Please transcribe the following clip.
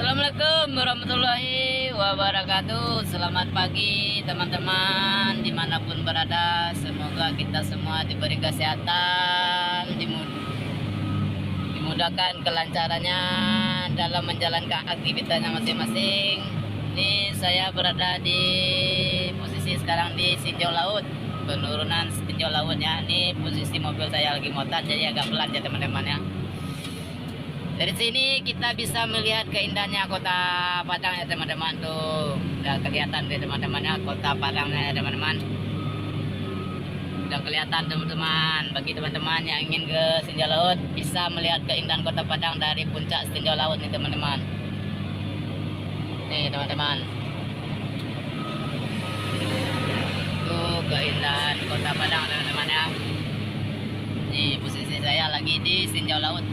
Assalamualaikum warahmatullahi wabarakatuh. Selamat pagi teman-teman dimanapun berada. Semoga kita semua diberi kesehatan, dimudahkan kelancarannya dalam menjalankan aktivitasnya masing-masing. Ini saya berada di posisi sekarang di tinjau laut, penurunan tinjau laut ya. Ini posisi mobil saya lagi muatan, jadi agak pelan ya teman-teman ya. Dari sini kita bisa melihat keindahannya kota Padang ya teman-teman. Tuh udah kelihatan deh teman-teman ya, kota Padangnya ya teman-teman. Udah kelihatan teman-teman. Bagi teman-teman yang ingin ke tinjau laut bisa melihat keindahan kota Padang dari puncak tinjau laut nih teman-teman. Nih teman-teman, tuh keindahan kota Padang teman-teman ya. Nih posisi saya lagi di tinjau laut.